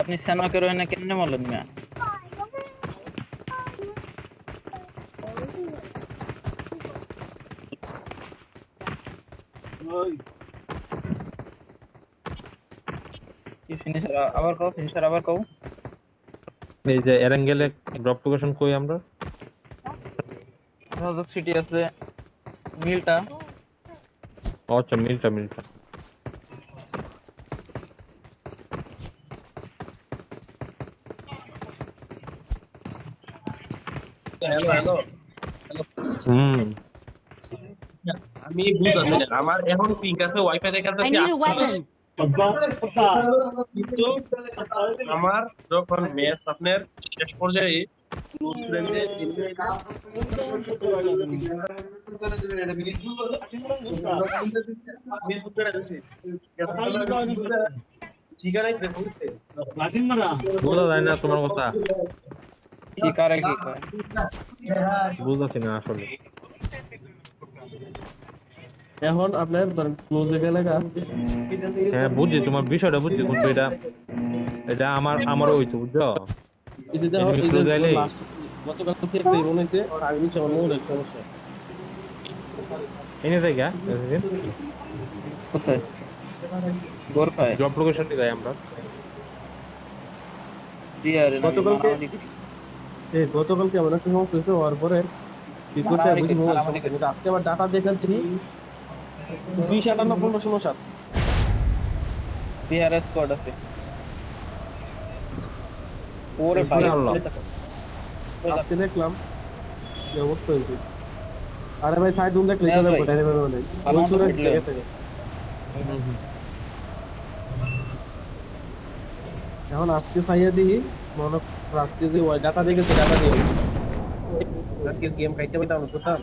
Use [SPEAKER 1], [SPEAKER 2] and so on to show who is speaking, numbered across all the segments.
[SPEAKER 1] আপনি স্যানোকে রোহিনে কেমনে বলেন মিয়া? কি ফিনিশার আবার কও।
[SPEAKER 2] এই যে এরেঙ্গেলে ড্রপ লোকেশন কই আমরা?
[SPEAKER 1] রাজক সিটি আছে মিলটা।
[SPEAKER 2] আচ্ছা মিলটা
[SPEAKER 3] হ্যালো।
[SPEAKER 2] হুম
[SPEAKER 3] আমি বুঝতেছি না আমার এখন পিঙ্ক আছে ওয়াইফাই দেখাচ্ছে
[SPEAKER 4] I need a weapon.
[SPEAKER 3] কিন্তু আমার যখন ম্যাচ আপনার শেষ পর্যায়ে
[SPEAKER 2] বোঝা যায় না তোমার কথা,
[SPEAKER 1] কি করে কি করে?
[SPEAKER 2] বুঝতেছি না আসলে।
[SPEAKER 3] এখন আপনার ক্লোজ এলাকা
[SPEAKER 2] হ্যাঁ বুঝছি, তোমার বিষয়টা বুঝছি, কিন্তু এটা এটা আমারও হইতো বুঝছো।
[SPEAKER 3] এই যে
[SPEAKER 2] তুমি close আইলেই।
[SPEAKER 3] গতকাল থেকে একটা মনে হচ্ছে আর আমি আমার মনে সমস্যা
[SPEAKER 2] এনে যাই গা
[SPEAKER 1] কোথায়? গোরখায়
[SPEAKER 2] জব লোকেশন যাই আমরা।
[SPEAKER 1] বিয়ারে
[SPEAKER 3] গতকালকে আমার একটা সমস্যা হয়েছে হওয়ার পরে কি করতে বুঝি আজকে আমার ডাটা দেখাচ্ছি 257
[SPEAKER 1] বিয়ারে স্কোয়াড আছে। ওরে ভাই
[SPEAKER 2] আল্লাহ।
[SPEAKER 3] আজকে দেখলাম কি অবস্থা হয়েছে। আরে ভাই সাইড রুম দেখলে
[SPEAKER 1] হ্যাঁ ভাই।
[SPEAKER 3] কোথায় নেবে বলে
[SPEAKER 1] ভালো মতো ফিটলে।
[SPEAKER 3] এখন আজকে চাইয়া দিই মনে আজকে যে ওই ডাটা দেখেছে ডাটা দিয়ে আজকে গেম খাইতে পারতাম না কোথাও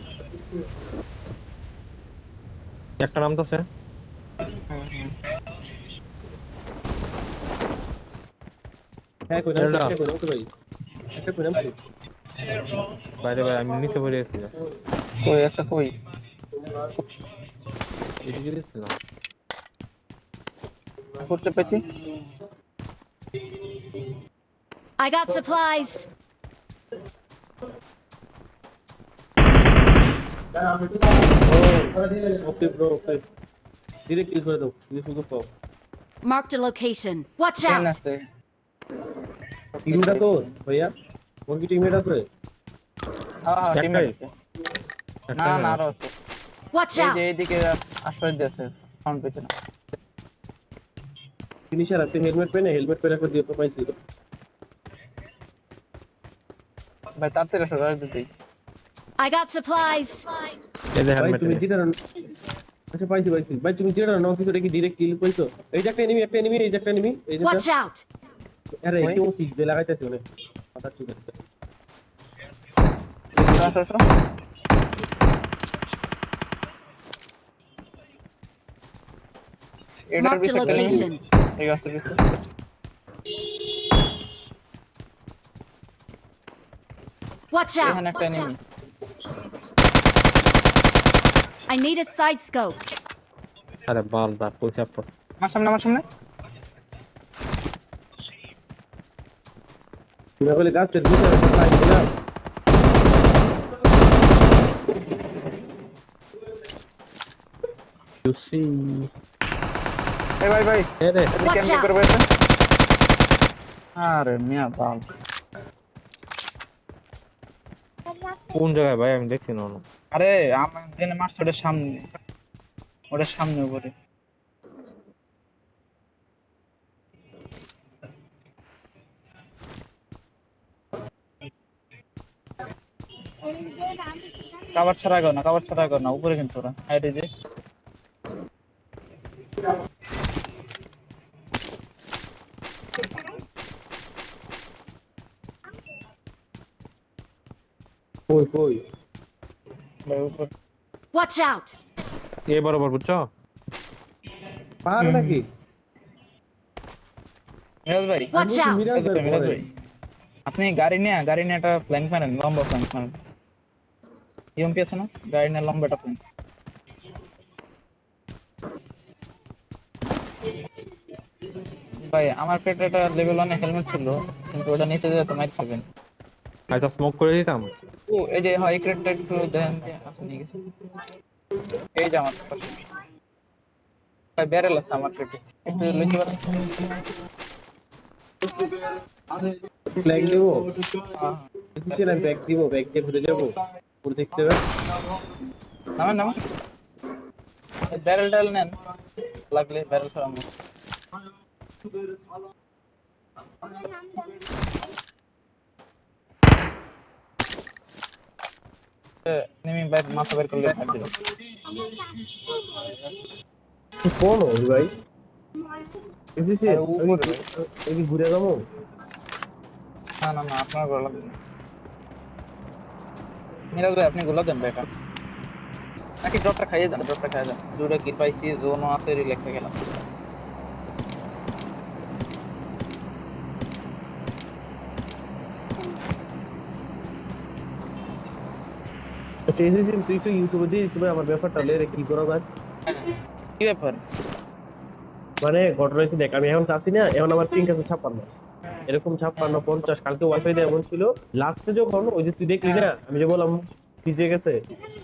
[SPEAKER 2] একটা নাম তো আছে।
[SPEAKER 3] হ্যাঁ কই
[SPEAKER 2] এটা।
[SPEAKER 3] না কই ভাই একটা কই না
[SPEAKER 2] বাইরে ভাই আমি নিচে পড়ে গেছি,
[SPEAKER 1] কই একটা কই?
[SPEAKER 2] এদিকে দিচ্ছিলাম।
[SPEAKER 1] করতে পেছি।
[SPEAKER 4] I got supplies.
[SPEAKER 3] Okay bro okay direct kill করে দাও তুমি শুধু পাও
[SPEAKER 4] Marked a location. Watch
[SPEAKER 1] কেন
[SPEAKER 4] out.
[SPEAKER 1] আছে?
[SPEAKER 3] টিমটা তো ভাইয়া ওর কি টিমমেট আছে
[SPEAKER 1] হ্যাঁ টিমে
[SPEAKER 2] একটাই?
[SPEAKER 1] আছে। না না আরো আছে।
[SPEAKER 4] Watch
[SPEAKER 1] এই
[SPEAKER 4] out.
[SPEAKER 1] যে এইদিকে আশ্রয় দিয়েছে সাউন্ড পেছে না।
[SPEAKER 3] ফিনিশার আছে হেলমেট পরে করে দিয়ে তো পাইছি
[SPEAKER 1] ভাই তাড়াতাড়ি আসো রাখ দিতেই।
[SPEAKER 4] I got supplies.
[SPEAKER 2] এই যে
[SPEAKER 3] ভাই
[SPEAKER 2] হেলমেট।
[SPEAKER 3] তুমি যেটা আচ্ছা পাইছি ভাই তুমি যেটা নাও কিছু কি ডাইরেক্ট কিল কইছো এই যে একটা এনিমি এই যে একটা এনিমি এই যে
[SPEAKER 4] Watch out.
[SPEAKER 3] আরে কেউ সিক্স দে লাগাইতেছে ওনে কথা ঠিক আছে
[SPEAKER 1] আসো আসো। এটার
[SPEAKER 4] Marked a
[SPEAKER 1] পিছে একটা নেই।
[SPEAKER 4] location.
[SPEAKER 1] এই আছে পিছে।
[SPEAKER 4] Watch
[SPEAKER 1] এখানে
[SPEAKER 4] out.
[SPEAKER 1] একটা নেই।
[SPEAKER 4] I need a side scope.
[SPEAKER 2] আরে বাল দা পয়সা পর।
[SPEAKER 1] আমার সামনে।
[SPEAKER 3] তুমি বলে গাছের ভিতরে লাইন দিলাম
[SPEAKER 2] ইউ সি।
[SPEAKER 1] এই ভাই
[SPEAKER 2] এ রে
[SPEAKER 1] এটা
[SPEAKER 4] Watch
[SPEAKER 1] কেমনে
[SPEAKER 4] out.
[SPEAKER 1] করবে এটা? আরে মিয়া বাল।
[SPEAKER 2] কোন জায়গায় ভাই, আমি দেখছি না।
[SPEAKER 1] আরে আমার জেনে মারছে ওটার সামনে উপরে। কাভার ছাড়া গো না উপরে কিন্তু ওরা হাইটে যে
[SPEAKER 3] কই
[SPEAKER 1] ভাই উপর।
[SPEAKER 4] Watch out.
[SPEAKER 2] এ বরাবর বুঝছো?
[SPEAKER 3] পার নাকি
[SPEAKER 1] মিরাজ ভাই
[SPEAKER 4] Watch out.
[SPEAKER 1] মিরাজ ভাই আপনি গাড়ি নিয়ে একটা ফ্ল্যাঙ্ক মারেন, লম্বা ফ্ল্যাঙ্ক মারেন। ইএমপি আছে না? গাড়ি নিয়ে লম্বা একটা ফ্ল্যাঙ্ক। ভাই আমার পেটে একটা লেভেল 1 হেলমেট ছিল, কিন্তু ওটা নিচে যেতে মাইর খাবেন।
[SPEAKER 2] আচ্ছা স্মোক করে দিতাম।
[SPEAKER 1] ও এই যে হয় ক্রেটটা একটু দেন যে আছে নিয়ে গেছে। এই যে আমার পাশে ভাই ব্যারেল আছে আমার পেটে, একটু লইতে পারেন?
[SPEAKER 3] ফ্ল্যাগ দিব,
[SPEAKER 1] হ্যাঁ
[SPEAKER 3] এসেছিলাম ব্যাগ দিব, ব্যাগ দিয়ে ঘুরে যাবো, পুরো দেখতে হবে।
[SPEAKER 1] নামেন নামেন, ব্যারেল টাল নেন, লাগলে ব্যারেল সরানো। নেমি বাইর মাথা বের করলে ফাইট দিল।
[SPEAKER 3] কোন ওই ভাই এসেছে?
[SPEAKER 1] আরে উপরে ভাই।
[SPEAKER 3] আমি ঘুরে যাবো।
[SPEAKER 1] না না না, আপনার ভালো লাগবে না। মিরাজ ভাই আপনি গোলা দেন বেটা, নাকি ড্রপটা খাইয়ে যান, ড্রপটা খাইয়ে যান। দুটো কি পাইছি, জোনও আছে, রিল্যাক্সে গেলাম।
[SPEAKER 3] আচ্ছা এসেছি, তুই তো ইউটিউবে দিয়ে তুমি আমার ব্যাপারটা লে কি করা যায়।
[SPEAKER 1] কি ব্যাপার?
[SPEAKER 3] মানে ঘটনা হচ্ছে দেখ, আমি এখন চাচ্ছি না, এখন আমার পিঙ্ক আছে 56, এরকম 56 50। কালকে ওয়াইফাই দিয়ে এমন ছিল, লাস্টে যখন ওই যে তুই দেখলি না আমি যে বললাম ভিজে গেছে,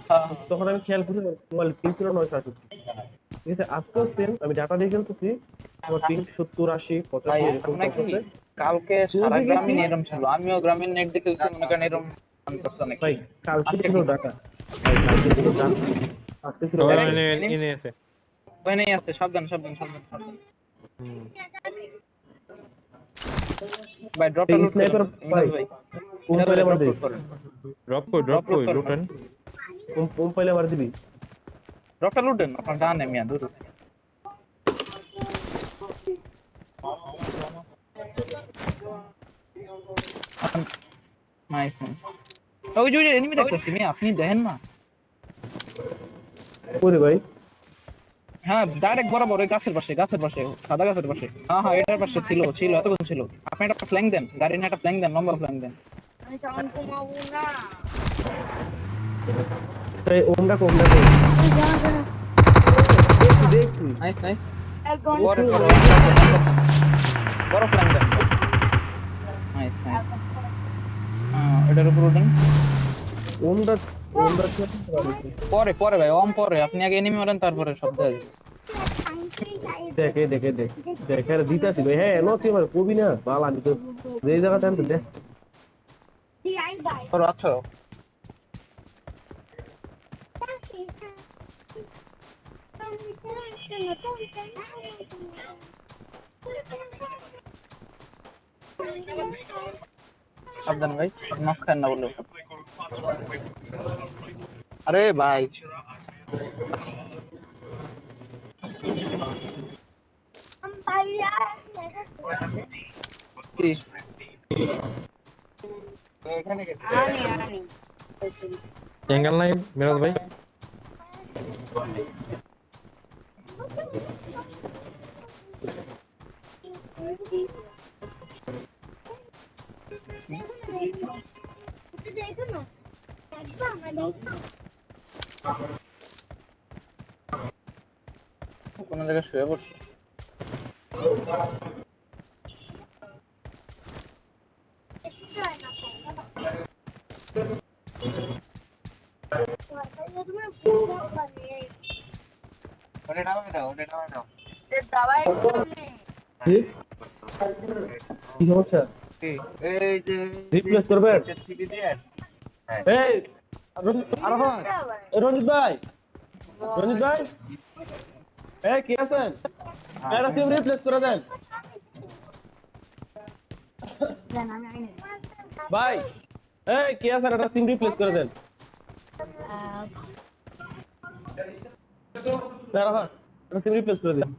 [SPEAKER 1] হ্যাঁ
[SPEAKER 3] তখন আমি খেয়াল করি মোবাইল পিঙ্ক ছিল 968। ঠিক আছে, আজকেও সেম, আমি ডাটা দিয়ে খেলতেছি, আমার পিঙ্ক 70 80
[SPEAKER 1] ভাই
[SPEAKER 3] 85 এরকম
[SPEAKER 1] আপনার কি
[SPEAKER 3] চলতেছে।
[SPEAKER 1] কালকে সারা গ্রামীণ এরম ছিল, আমিও গ্রামীণ নেট দেখেছি, মনে করেন এরম অন করছে অনেক।
[SPEAKER 3] ভাই কালকে
[SPEAKER 1] আজকে
[SPEAKER 3] ছিল
[SPEAKER 1] ঠিক
[SPEAKER 3] ডাটা, ভাই কালকে ছিল ডাটা, আজকে ছিল
[SPEAKER 2] সবাই
[SPEAKER 3] data।
[SPEAKER 2] এনে আছে।
[SPEAKER 1] ওখানেই আছে, সাবধান সাবধান সাবধান সাবধান।
[SPEAKER 2] হুম।
[SPEAKER 1] ভাই ড্রপটা লুট
[SPEAKER 3] স্নাইপার
[SPEAKER 1] করেন
[SPEAKER 3] ভাই,
[SPEAKER 1] মিরাজ ভাই,
[SPEAKER 3] কোন
[SPEAKER 1] মিরাজ
[SPEAKER 3] পাইলে
[SPEAKER 1] ভাই
[SPEAKER 3] আমার
[SPEAKER 1] ড্রপ
[SPEAKER 3] দিবি,
[SPEAKER 1] লুট করেন,
[SPEAKER 2] ড্রপ কই
[SPEAKER 1] করেন।
[SPEAKER 2] লুটেন।
[SPEAKER 3] কোন পাইলে আমার দিবি।
[SPEAKER 1] ড্রপটা লুটেন, আপনার ডানে মিয়া দূর। Nice nice. ওই যে এনিমি দেখতেছি মিয়া, আপনি দেখেন না?
[SPEAKER 3] ওরে ভাই
[SPEAKER 1] হ্যাঁ ডাইরেক্ট বরাবর ওই গাছের পাশে, গাছের পাশে, সাদা গাছের পাশে। হ্যাঁ হ্যাঁ এটার পাশে ছিল ছিল, এতক্ষণ ছিল। আপনি একটা ফ্ল্যাং দেন, গাড়ি নিয়ে একটা ফ্ল্যাং দেন, লম্বা ফ্ল্যাং দেন।
[SPEAKER 3] এই ওমটা কোমটা কই, দেখছি দেখছি।
[SPEAKER 1] Nice nice. পরে পরে বড় ফ্ল্যাং দেন। Nice nice. হ্যাঁ এটার উপর উঠেন।
[SPEAKER 3] ওমটা ওমটা
[SPEAKER 1] পরে পরে ভাই, ওম পরে, আপনি আগে এনিমি মারেন তারপরে সব দেয়।
[SPEAKER 3] দেখে দেখে দেখ দেখে আর দিতাছি ভাই। হ্যাঁ নতি আমার কবি না বাল, আমি তো যেই জায়গাতে আনতে দেখ।
[SPEAKER 1] তোর আচ্ছা সাবধান ভাই, নক খান না বললো। আরে ভাই কি এখানে গেছে?
[SPEAKER 2] অ্যাঙ্গেল নাই মিরাজ ভাই।
[SPEAKER 1] কোন জায়গায় শুয়ে পড়ছে। ওটা নামাই দাও, ওটা নামাই দাও।
[SPEAKER 3] কি কি সমস্যা,
[SPEAKER 1] কি এই যে
[SPEAKER 3] রিপ্লেস করবেন?
[SPEAKER 1] টিভি দিয়ে
[SPEAKER 3] এই আরফান, এই রঞ্জিত ভাই, রঞ্জিত ভাই, এই কি আছেন? এটা সিম রিপ্লেস করে দেন ভাই। এই কি আছেন, এটা সিম রিপ্লেস করে দেন। আরফান, এটা সিম রিপ্লেস করে দেন।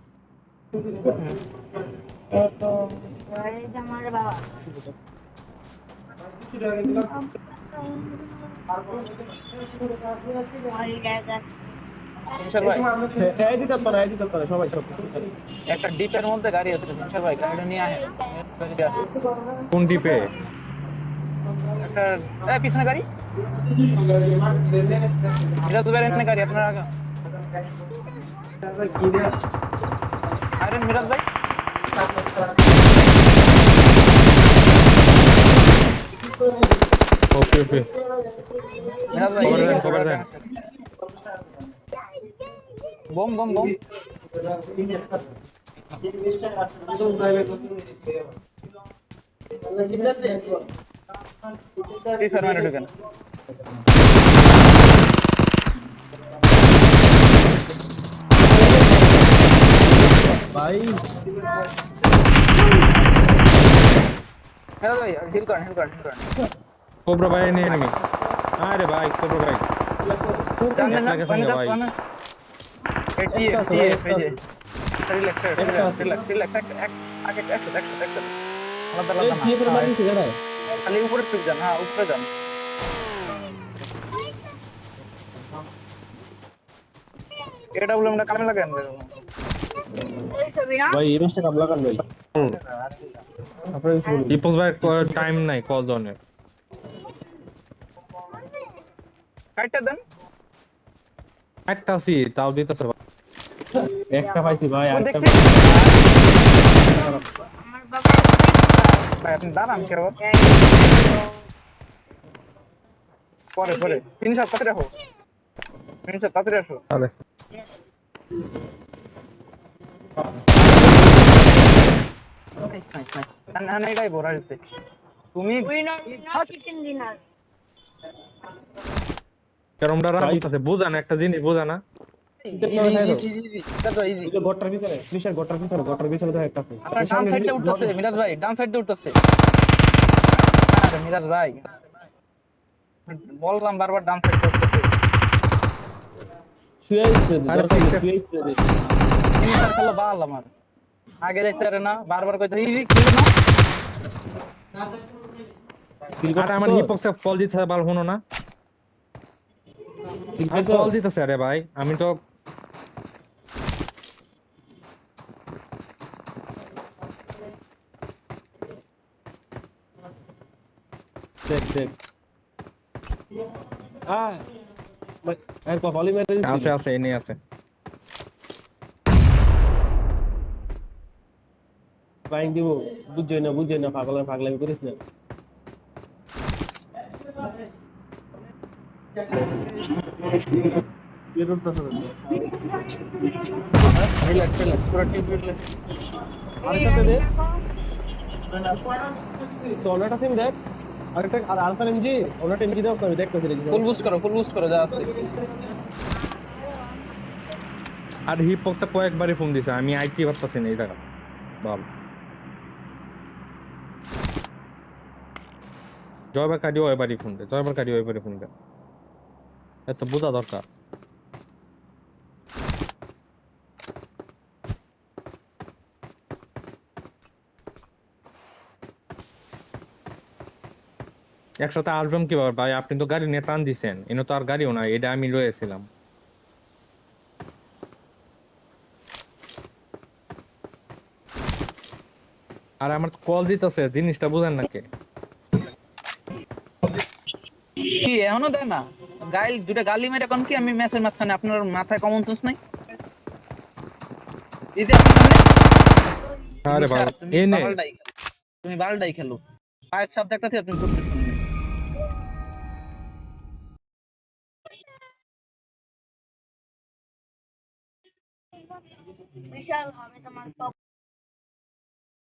[SPEAKER 1] মিনসার ভাই
[SPEAKER 3] এই দিতে পারে, এই দিতে পারে সবাই সব।
[SPEAKER 1] একটা ডিপের মধ্যে গাড়ি আছে, মিনসার ভাই গাড়িটা নিয়ে আসেন।
[SPEAKER 2] কোন ডিপে?
[SPEAKER 1] একটা এই পিছনে গাড়ি, এটা তো বেরেন গাড়ি আপনার আগে। আরেন মিরাজ ভাই
[SPEAKER 2] ওকে ওকে
[SPEAKER 1] মিরাজ ভাই
[SPEAKER 2] Cover দেন,
[SPEAKER 1] এদিকে
[SPEAKER 2] cover দেন।
[SPEAKER 1] Bomb bomb bomb free fire মারে ঢুকেন
[SPEAKER 3] ভাই
[SPEAKER 1] মিরাজ ভাই হিল করেন হিল করেন হিল করেন
[SPEAKER 2] কোবরা ভাই নিয়ে নেমি আরে ভাই কোবরা ভাই
[SPEAKER 1] জানেন না
[SPEAKER 2] লাগে
[SPEAKER 1] পানি
[SPEAKER 2] সঙ্গে
[SPEAKER 1] দাও
[SPEAKER 2] ভাই।
[SPEAKER 1] পানি এটি এটি এই যে রিল্যাক্স রিল্যাক্স রিল্যাক্স আগে এক আলাদা
[SPEAKER 3] এই
[SPEAKER 1] আলাদা
[SPEAKER 3] দিয়ে করে
[SPEAKER 1] না
[SPEAKER 3] মারিস দাঁড়াও
[SPEAKER 1] খালি উপরে টুক যান হ্যাঁ উপরে যান এটা বলে আমরা কামে লাগান
[SPEAKER 3] ভাই এই রেঞ্জটা কাম লাগান ভাই আপনারা কিছু বলুন
[SPEAKER 2] দীপক ভাই টাইম নাই কল জনের
[SPEAKER 1] কাটটা দেন
[SPEAKER 2] একটা সি তাও দিতেছে ভাই।
[SPEAKER 3] একটা পাইছি ভাই
[SPEAKER 1] ও
[SPEAKER 3] আরেকটা
[SPEAKER 1] দেখছি ভাই আপনি দাঁড়ান কেউ পরে পরে 3 সপ্তাহ রাখো 3 সপ্তাহ রাখো
[SPEAKER 2] আরে
[SPEAKER 1] না না এটাই বড় হচ্ছে তুমি
[SPEAKER 2] ক্যারমটা রান করতেছে বোঝা না একটা জিনিস বোঝা না
[SPEAKER 3] এই যে গট্টার পিছনে ফিনিশার গট্টার পিছনে তো একটা আছে
[SPEAKER 1] আপনার ডান সাইডে উঠতেছে মিরাজ ভাই ডান সাইডে উঠতেছে আরে মিরাজ ভাই বললাম বারবার ডান সাইডে উঠতেছে
[SPEAKER 3] শুয়ে আছে
[SPEAKER 2] আরে
[SPEAKER 3] দরকার নেই,
[SPEAKER 2] ঠিক আছে।
[SPEAKER 3] শুয়ে আছে
[SPEAKER 1] ফিনিশার খেলো বাল আমার আগে দেখতে পারে না বারবার কইতে এই কি না
[SPEAKER 2] আরে আমার হিপক্সে কল দিতেছে বাল হনো না আর কল দিতেছে আরে ভাই আমি তো
[SPEAKER 3] দেখ আর কপালি মেরে
[SPEAKER 2] আছে আছে এনে আছে
[SPEAKER 3] ফাইন দিব বুঝছই না পাগলামি করিস না
[SPEAKER 1] রিল্যাক্স রিল্যাক্স পুরো টিপ রিল্যাক্স
[SPEAKER 3] আরেকটা দে তো অন্যটা সিম দেখ আরেকটা আর আলফা এমজি অন্যটা এমজি দাও আমি দেখতেছি দেখি
[SPEAKER 1] ফুল বুস্ট করো যা আছে
[SPEAKER 2] আর হিপক্সে কয়েকবারই ফোন দিছে আমি আইটি পারতাছি না এই জায়গা বল জয়বার কাটিও এবারই ফোন দে জয়বার কাটিও এবারই ফোন দে এত বোঝা দরকার একসাথে আসবেন কিভাবে ভাই আপনি তো গাড়ি নিয়ে টান দিছেন এনে তো আর গাড়িও না এটা আমি লয়েছিলাম আর আমার কল দিতেছে জিনিসটা বুঝেন নাকি
[SPEAKER 1] কি এখনো দেয় না গাইল দুটা গালি মেরে কোন কি আমি ম্যাচের মাঝখানে আপনার মাথায় কমন সেন্স নাই এই যে আপনি সামনে
[SPEAKER 2] আরে বাবা
[SPEAKER 1] তুমি
[SPEAKER 2] এনে
[SPEAKER 1] বালডাই খেলো পায়ের ছাপ দেখতেছি তুমি ঢুকতেছ
[SPEAKER 5] विशाल हमें तो